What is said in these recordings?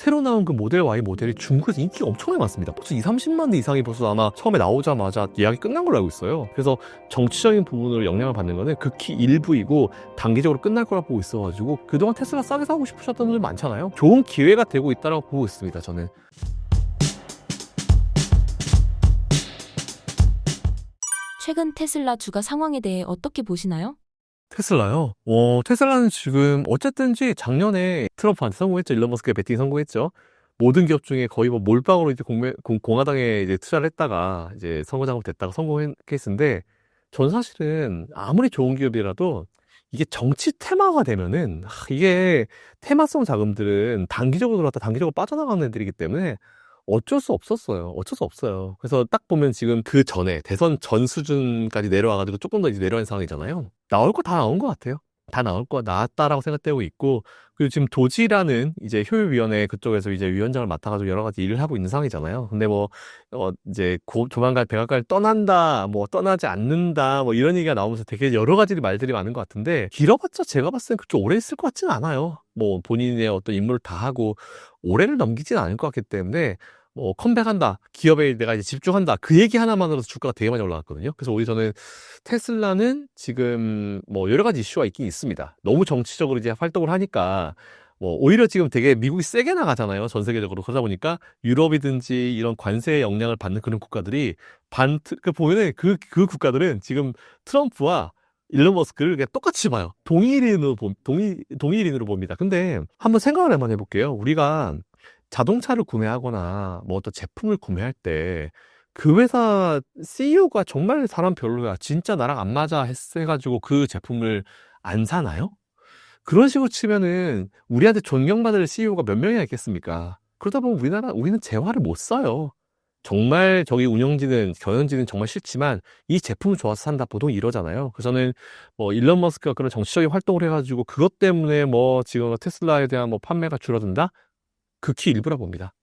새로 나온 그 모델 Y 모델이 중국에서 인기가 엄청나게 많습니다. 벌써 2-30만 대 이상이 벌써 아마 처음에 나오자마자 예약이 끝난 걸로 알고 있어요. 그래서 정치적인 부분으로 영향을 받는 거는 극히 일부이고 단기적으로 끝날 거라 보고 있어가지고 그동안 테슬라 싸게 사고 싶으셨던 분들 많잖아요. 좋은 기회가 되고 있다고 보고 있습니다, 저는. 최근 테슬라 주가 상황에 대해 어떻게 보시나요? 테슬라요? 테슬라는 지금 어쨌든지 작년에 트럼프한테 성공했죠. 일론 머스크의 배팅 성공했죠. 모든 기업 중에 거의 뭐 몰빵으로 이제 공화당에 이제 투자를 했다가 이제 선거 작업됐다가 성공한 케이스인데, 전 사실은 아무리 좋은 기업이라도 이게 정치 테마가 되면은 이게 테마성 자금들은 단기적으로 들어왔다 단기적으로 빠져나가는 애들이기 때문에 어쩔 수 없었어요. 어쩔 수 없어요. 그래서 딱 보면 지금 그 전에 대선 전 수준까지 내려와가지고 조금 더 이제 내려간 상황이잖아요. 나올 거 다 나온 것 같아요. 다 나올 거 나왔다라고 생각되고 있고, 그리고 지금 도지라는 이제 효율위원회 그쪽에서 이제 위원장을 맡아가지고 여러 가지 일을 하고 있는 상황이잖아요. 근데 뭐 이제 조만간 백악관을 떠난다, 뭐 떠나지 않는다, 뭐 이런 얘기가 나오면서 되게 여러 가지 말들이 많은 것 같은데, 길어봤자 제가 봤을 땐 그렇게 오래 있을 것 같지는 않아요. 뭐 본인의 어떤 임무를 다 하고 오래를 넘기진 않을 것 같기 때문에 뭐 컴백한다, 기업에 내가 이제 집중한다, 그 얘기 하나만으로도 주가가 되게 많이 올라갔거든요. 그래서 오히려 저는 테슬라는 지금 뭐 여러 가지 이슈가 있긴 있습니다. 너무 정치적으로 이제 활동을 하니까 뭐 오히려 지금 되게 미국이 세게 나가잖아요, 전 세계적으로. 그러다 보니까 유럽이든지 이런 관세의 영향을 받는 그런 국가들이 보면은 그 국가들은 지금 트럼프와 일론 머스크를 그냥 똑같이 봐요. 동일인으로 봅니다. 근데 한번 생각을 한번 해볼게요. 우리가 자동차를 구매하거나 뭐 어떤 제품을 구매할 때 그 회사 CEO가 정말 사람 별로야, 진짜 나랑 안 맞아 해가지고 그 제품을 안 사나요? 그런 식으로 치면은 우리한테 존경받을 CEO가 몇 명이나 있겠습니까? 그러다 보면 우리는 재화를 못 써요. 정말 저기 운영진은 경영진은 정말 싫지만 이 제품을 좋아서 산다, 보통 이러잖아요. 그래서 저는 뭐 일론 머스크가 그런 정치적인 활동을 해가지고 그것 때문에 뭐 지금 테슬라에 대한 뭐 판매가 줄어든다? 극히 일부라 봅니다.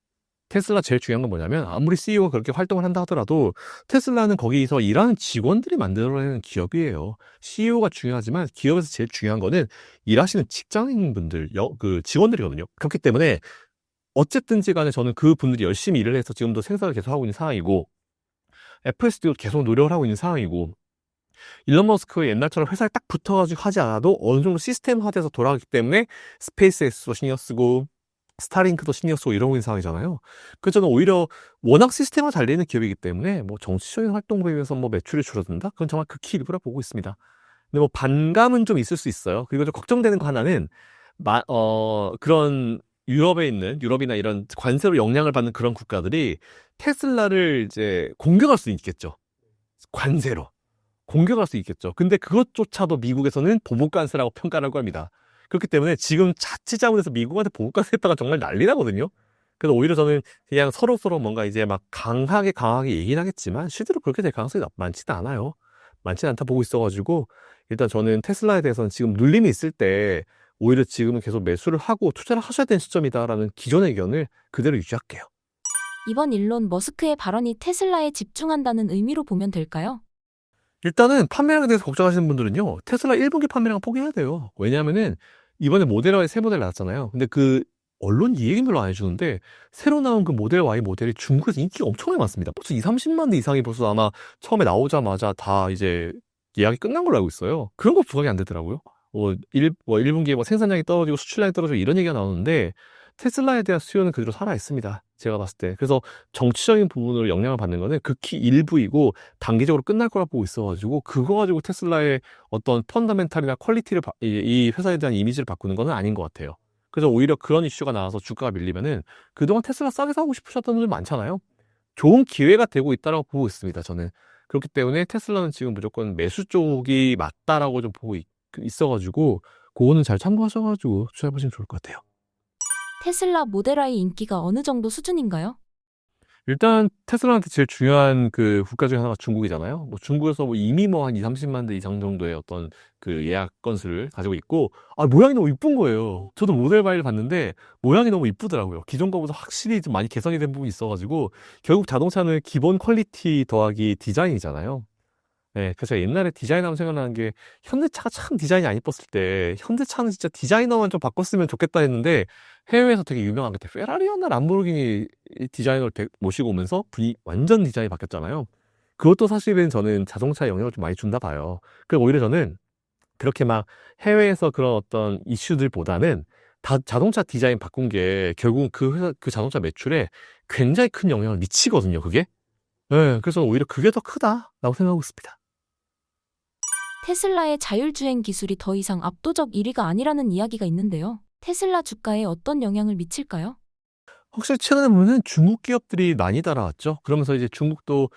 테슬라 제일 중요한 건 뭐냐면, 아무리 CEO가 그렇게 활동을 한다 하더라도 테슬라는 거기서 일하는 직원들이 만들어내는 기업이에요. CEO가 중요하지만 기업에서 제일 중요한 거는 일하시는 직장인분들, 그 직원들이거든요. 그렇기 때문에 어쨌든지 간에 저는 그 분들이 열심히 일을 해서 지금도 생산을 계속 하고 있는 상황이고, FSD도 계속 노력을 하고 있는 상황이고, 일론 머스크가 옛날처럼 회사에 딱 붙어가지고 하지 않아도 어느 정도 시스템화돼서 돌아가기 때문에 스페이스X도 신경 쓰고 스타링크도 신경 쓰고 이러고 있는 상황이잖아요. 그래서 저는 오히려 워낙 시스템화 잘 되는 기업이기 때문에 뭐 정치적인 활동으로 인해서 뭐 매출이 줄어든다? 그건 정말 극히 일부라 보고 있습니다. 근데 뭐 반감은 좀 있을 수 있어요. 그리고 좀 걱정되는 거 하나는 그런 유럽이나 이런 관세로 영향을 받는 그런 국가들이 테슬라를 이제 공격할 수 있겠죠. 관세로 공격할 수 있겠죠. 근데 그것조차도 미국에서는 보복관세라고 평가를 하고 합니다. 그렇기 때문에 지금 자칫잘못해서 미국한테 보복관세 했다가 정말 난리 나거든요. 그래서 오히려 저는 그냥 서로서로 뭔가 이제 막 강하게 얘기는 하겠지만 실제로 그렇게 될 가능성이 많지는 않아요. 많지는 않다 보고 있어가지고, 일단 저는 테슬라에 대해서는 지금 눌림이 있을 때 오히려 지금은 계속 매수를 하고 투자를 하셔야 되는 시점이다라는 기존의 의견을 그대로 유지할게요. 이번 일론 머스크의 발언이 테슬라에 집중한다는 의미로 보면 될까요? 일단은 판매량에 대해서 걱정하시는 분들은요, 테슬라 1분기 판매량 포기해야 돼요. 왜냐하면은 이번에 모델 Y 새 모델 나왔잖아요. 근데 그 언론 이 얘기 별로 안 해주는데, 새로 나온 그 모델 Y 모델이 중국에서 인기가 엄청나게 많습니다. 벌써 2-30만 대 이상이 벌써 아마 처음에 나오자마자 다 이제 예약이 끝난 걸로 알고 있어요. 그런 거 부각이 안 되더라고요. 1분기에 뭐 생산량이 떨어지고 수출량이 떨어지고 이런 얘기가 나오는데, 테슬라에 대한 수요는 그대로 살아 있습니다, 제가 봤을 때. 그래서 정치적인 부분으로 영향을 받는 거는 극히 일부이고 단기적으로 끝날 거라 보고 있어가지고, 그거 가지고 테슬라의 어떤 펀더멘탈이나 퀄리티를 이 회사에 대한 이미지를 바꾸는 거는 아닌 것 같아요. 그래서 오히려 그런 이슈가 나와서 주가가 밀리면은, 그동안 테슬라 싸게 사고 싶으셨던 분들 많잖아요. 좋은 기회가 되고 있다고 보고 있습니다, 저는. 그렇기 때문에 테슬라는 지금 무조건 매수 쪽이 맞다라고 좀 보고 있어가지고, 그거는 잘 참고하셔가지고 투자해보시면 좋을 것 같아요. 테슬라 모델 Y 인기가 어느 정도 수준인가요? 일단 테슬라한테 제일 중요한 그 국가 중에 하나가 중국이잖아요. 뭐 중국에서 뭐 이미 뭐 한 2-30만 대 이상 정도의 어떤 그 예약 건수를 가지고 있고, 모양이 너무 이쁜 거예요. 저도 모델 Y를 봤는데 모양이 너무 이쁘더라고요. 기존 거보다 확실히 좀 많이 개선이 된 부분이 있어가지고, 결국 자동차는 기본 퀄리티 더하기 디자인이잖아요. 예, 그래서 옛날에 디자인하면 생각나는 게 현대차가 참 디자인이 안 이뻤을 때 현대차는 진짜 디자이너만 좀 바꿨으면 좋겠다 했는데 해외에서 되게 유명한 게 페라리였나 람보르기니 디자이너를 모시고 오면서 완전 디자인이 바뀌었잖아요. 그것도 사실은 저는 자동차에 영향을 좀 많이 준다 봐요. 그리고 오히려 저는 그렇게 막 해외에서 그런 어떤 이슈들보다는 다 자동차 디자인 바꾼 게 결국은 그 회사, 그 자동차 매출에 굉장히 큰 영향을 미치거든요, 그게. 예, 그래서 오히려 그게 더 크다라고 생각하고 있습니다. 테슬라의 자율주행 기술이 더 이상 압도적 1위가 아니라는 이야기가 있는데요. 테슬라 주가에 어떤 영향을 미칠까요? 확실히 최근에 보면은 중국 기업들이 많이 따라왔죠. 그러면서 이제 중국도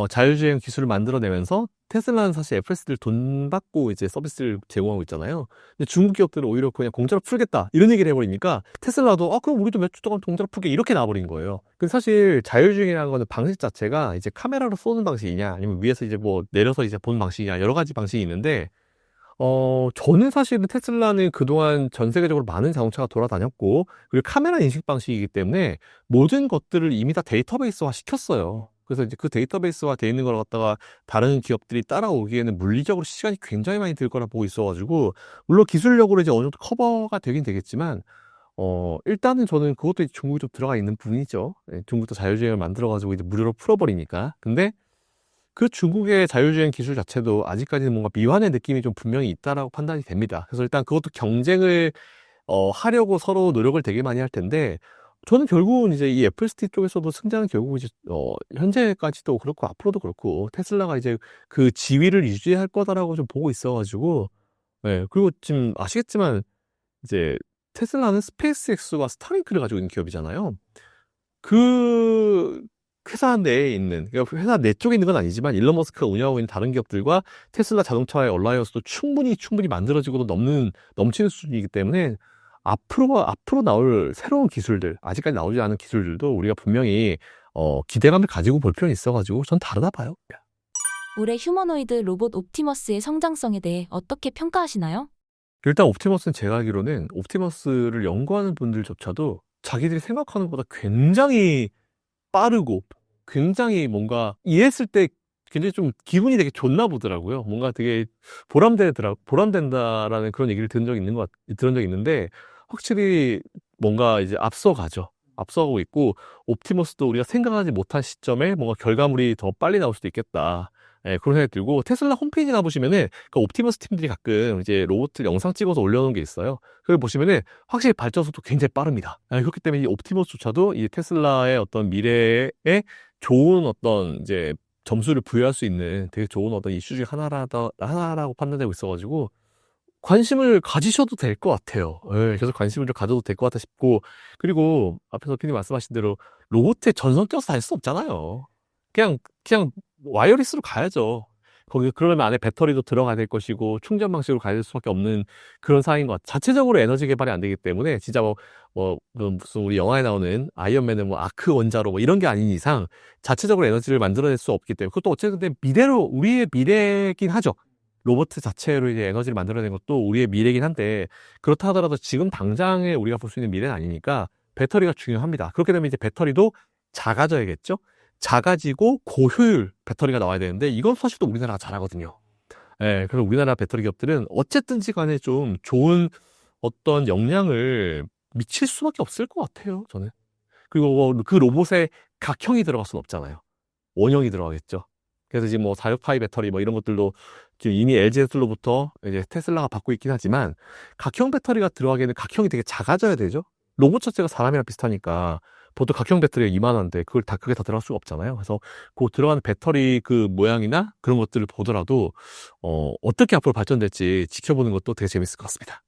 자율주행 기술을 만들어내면서 테슬라는 사실 FS들 돈 받고 이제 서비스를 제공하고 있잖아요. 근데 중국 기업들은 오히려 그냥 공짜로 풀겠다 이런 얘기를 해버리니까 테슬라도 그럼 우리도 몇 주 동안 공짜로 풀게 이렇게 나와버린 거예요. 근데 사실 자율주행이라는 거는 방식 자체가 이제 카메라로 쏘는 방식이냐 아니면 위에서 이제 뭐 내려서 이제 보는 방식이냐 여러 가지 방식이 있는데 저는 사실은 테슬라는 그동안 전 세계적으로 많은 자동차가 돌아다녔고, 그리고 카메라 인식 방식이기 때문에 모든 것들을 이미 다 데이터베이스화 시켰어요. 그래서 이제 그 데이터베이스화 돼 있는 걸 갖다가 다른 기업들이 따라오기에는 물리적으로 시간이 굉장히 많이 들 거라 보고 있어가지고, 물론 기술력으로 이제 어느 정도 커버가 되긴 되겠지만, 일단은 저는 그것도 이제 중국이 좀 들어가 있는 부분이죠. 예, 중국도 자율주행을 만들어가지고 이제 무료로 풀어버리니까. 근데 그 중국의 자율주행 기술 자체도 아직까지는 뭔가 미완의 느낌이 좀 분명히 있다라고 판단이 됩니다. 그래서 일단 그것도 경쟁을 하려고 서로 노력을 되게 많이 할 텐데 저는 결국은 이제 이 FSD 쪽에서도 승자는 결국 이제 현재까지도 그렇고 앞으로도 그렇고 테슬라가 이제 그 지위를 유지할 거다라고 좀 보고 있어가지고 네, 그리고 지금 아시겠지만 이제 테슬라는 스페이스X와 스타링크를 가지고 있는 기업이잖아요. 그 회사 내에 있는 그러니까 회사 내 쪽에 있는 건 아니지만 일론 머스크가 운영하고 있는 다른 기업들과 테슬라 자동차의 얼라이언스도 충분히 만들어지고도 넘치는 수준이기 때문에 앞으로 나올 새로운 기술들 아직까지 나오지 않은 기술들도 우리가 분명히 기대감을 가지고 볼 필요는 있어가지고 전 다르다 봐요. 올해 휴머노이드 로봇 옵티머스의 성장성에 대해 어떻게 평가하시나요? 일단 옵티머스는 제가 알기로는 옵티머스를 연구하는 분들조차도 자기들이 생각하는 것보다 굉장히 빠르고 굉장히 뭔가 이해했을 때 굉장히 좀 기분이 되게 좋나 보더라고요. 뭔가 되게 보람된다라는 그런 얘기를 들은 적이 있는데 확실히 뭔가 이제 앞서가고 있고 옵티머스도 우리가 생각하지 못한 시점에 뭔가 결과물이 더 빨리 나올 수도 있겠다. 예, 그런 생각이 들고 테슬라 홈페이지 가보시면은 그 옵티머스 팀들이 가끔 이제 로봇을 영상 찍어서 올려놓은 게 있어요. 그걸 보시면은 확실히 발전 속도 굉장히 빠릅니다. 예, 그렇기 때문에 이 옵티머스조차도 이 테슬라의 어떤 미래에 좋은 어떤 이제 점수를 부여할 수 있는 되게 좋은 어떤 이슈 중에 하나라고 판단되고 있어가지고 관심을 가지셔도 될 것 같아요. 예, 계속 관심을 좀 가져도 될 것 같다 싶고 그리고 앞에서 피디 말씀하신 대로 로봇에 전선 껴서 다닐 수 없잖아요. 그냥 와이어리스로 가야죠. 그러면 안에 배터리도 들어가야 될 것이고 충전 방식으로 가야 될 수밖에 없는 그런 상황인 것 같아요. 자체적으로 에너지 개발이 안 되기 때문에 진짜 무슨 우리 영화에 나오는 아이언맨은 뭐 아크 원자로 뭐 이런 게 아닌 이상 자체적으로 에너지를 만들어낼 수 없기 때문에 그것도 어쨌든 우리의 미래긴 하죠. 로봇 자체로 이제 에너지를 만들어내는 것도 우리의 미래긴 한데 그렇다 하더라도 지금 당장에 우리가 볼 수 있는 미래는 아니니까 배터리가 중요합니다. 그렇게 되면 이제 배터리도 작아져야겠죠. 작아지고 고효율 배터리가 나와야 되는데 이건 사실 또 우리나라가 잘하거든요. 예, 그래서 우리나라 배터리 기업들은 어쨌든지 간에 좀 좋은 어떤 영향을 미칠 수밖에 없을 것 같아요, 저는. 그리고 그 로봇에 각형이 들어갈 수는 없잖아요. 원형이 들어가겠죠. 그래서 지금 뭐 46파이 배터리 뭐 이런 것들도 지금 이미 LG에서로부터 이제 테슬라가 받고 있긴 하지만 각형 배터리가 들어가기에는 각형이 되게 작아져야 되죠. 로봇 자체가 사람이랑 비슷하니까 보통 각형 배터리가 이만한데 그걸 다 크게 다 들어갈 수가 없잖아요. 그래서 그 들어가는 배터리 그 모양이나 그런 것들을 보더라도 어떻게 앞으로 발전될지 지켜보는 것도 되게 재밌을 것 같습니다.